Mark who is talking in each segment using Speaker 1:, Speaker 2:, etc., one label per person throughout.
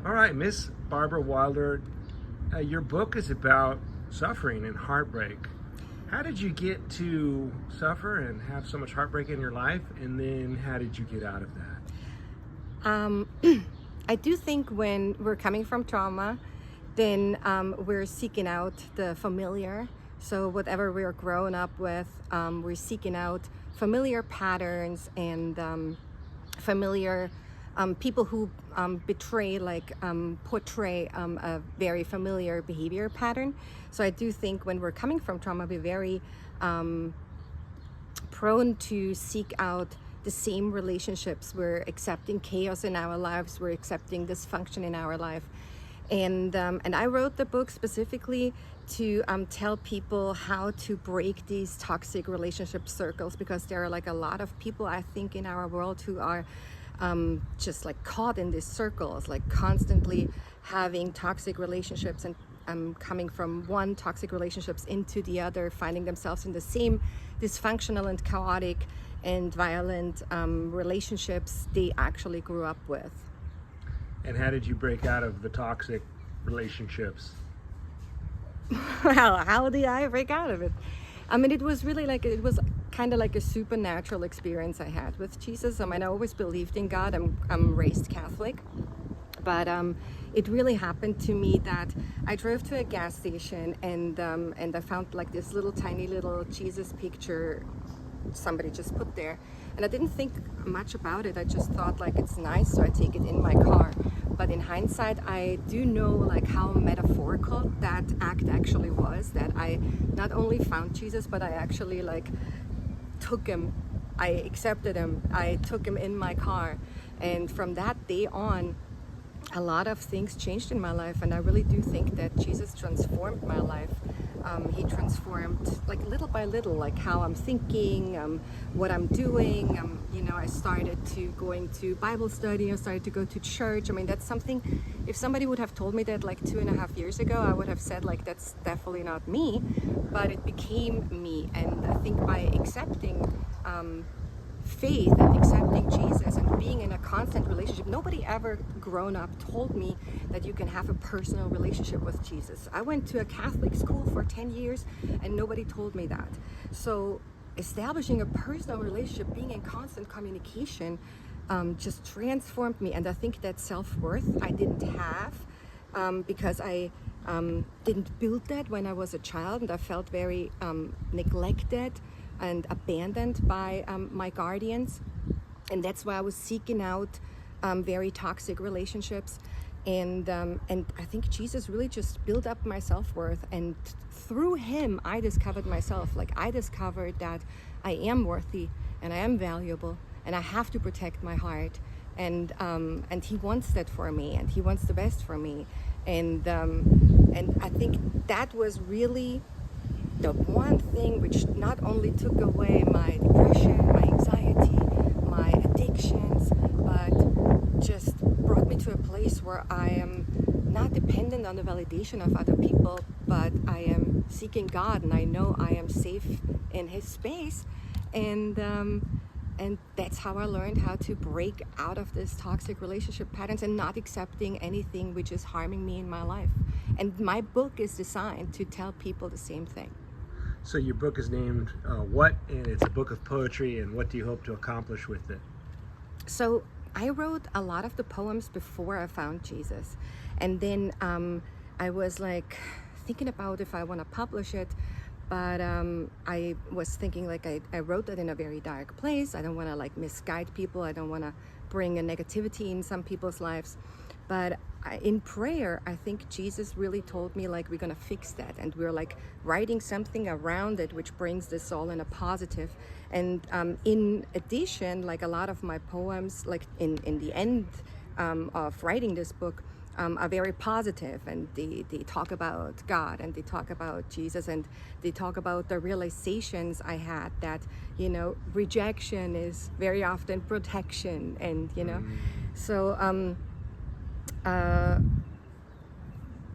Speaker 1: All right, Miss Barbara Wilder, your book is about suffering and heartbreak. How did you get to suffer and have so much heartbreak in your life? And then how did you get out of that?
Speaker 2: Um, I do think when we're coming from trauma, then we're seeking out the familiar. So whatever we're grown up with, we're seeking out familiar patterns and familiar people who portray a very familiar behavior pattern. So I do think when we're coming from trauma, we're very prone to seek out the same relationships. We're accepting chaos in our lives. We're accepting dysfunction in our life. And I wrote the book specifically to tell people how to break these toxic relationship circles, because there are like a lot of people, I think, in our world who are just like caught in these circles, like constantly having toxic relationships and coming from one toxic relationships into the other, finding themselves in the same dysfunctional and chaotic and violent relationships they actually grew up with.
Speaker 1: And how did you break out of the toxic relationships?
Speaker 2: Well, how did I break out of it? I mean, it was really like, it was kind of like a supernatural experience I had with Jesus. I mean, I always believed in God. I'm raised Catholic. But it really happened to me that I drove to a gas station and I found like this tiny little Jesus picture somebody just put there, and I didn't think much about it. I just thought like it's nice, so I take it in my car. But in hindsight, I do know like how metaphorical that act actually was, that I not only found Jesus, but I actually like took him, I accepted him, I took him in my car. And from that day on, a lot of things changed in my life, and I really do think that Jesus transformed my life. He transformed like little by little, like how I'm thinking, what I'm doing. I started to going to Bible study. I started to go to church. I mean, that's something, if somebody would have told me that like 2.5 years ago, I would have said like, that's definitely not me, but it became me. And I think by accepting faith and accepting Jesus and being in a constant relationship. Nobody ever grown up told me that you can have a personal relationship with Jesus. I went to a Catholic school for 10 years and nobody told me that. So establishing a personal relationship, being in constant communication, just transformed me. And I think that self-worth I didn't have because I didn't build that when I was a child, and I felt very neglected and abandoned by my guardians. And that's why I was seeking out very toxic relationships. And I think Jesus really just built up my self-worth, and through him I discovered myself. Like, I discovered that I am worthy and I am valuable and I have to protect my heart, and he wants that for me, and he wants the best for me. And I think that was really the one thing which not only took away my depression, my anxiety, my addictions, but just brought me to a place where I am not dependent on the validation of other people, but I am seeking God, and I know I am safe in his space. And that's how I learned how to break out of this toxic relationship patterns and not accepting anything which is harming me in my life. And my book is designed to tell people the same thing.
Speaker 1: So your book is named What? And it's a book of poetry. And what do you hope to accomplish with it?
Speaker 2: So I wrote a lot of the poems before I found Jesus. And then I was like thinking about if I want to publish it. But I was thinking like I wrote that in a very dark place. I don't want to like misguide people. I don't want to bring a negativity in some people's lives. But in prayer, I think Jesus really told me like, we're going to fix that. And we're like writing something around it, which brings this all in a positive. And in addition, like a lot of my poems, like in the end of writing this book, are very positive, and they talk about God, and they talk about Jesus, and they talk about the realizations I had that, rejection is very often protection, and, so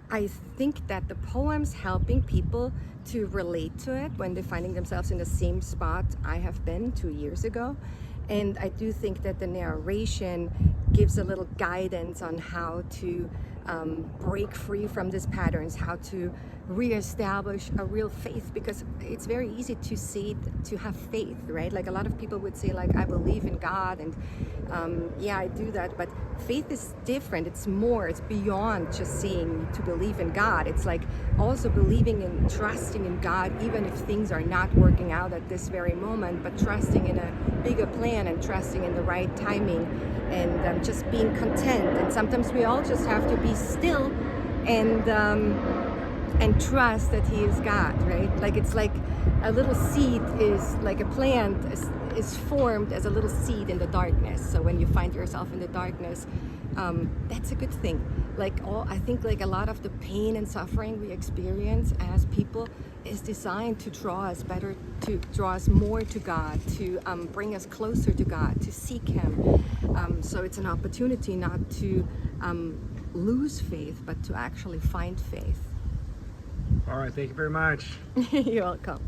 Speaker 2: I think that the poems helping people to relate to it when they're finding themselves in the same spot I have been 2 years ago. And I do think that the narration gives a little guidance on how to break free from these patterns, how to reestablish a real faith, because it's very easy to say, to have faith, right? Like a lot of people would say, like, I believe in God, and yeah, I do that, but faith is different. It's more, it's beyond just saying to believe in God. It's like also believing and trusting in God, even if things are not working out at this very moment, but trusting in a bigger plan and trusting in the right timing, and just being content. And sometimes we all just have to be still and trust that He is God, right? Like it's like a little seed is like a plant is formed as a little seed in the darkness. So when you find yourself in the darkness, that's a good thing. I think like a lot of the pain and suffering we experience as people is designed to draw us better, to draw us more to God, to bring us closer to God, to seek Him. So it's an opportunity not to lose faith, but to actually find faith.
Speaker 1: All right, thank you very much.
Speaker 2: You're welcome.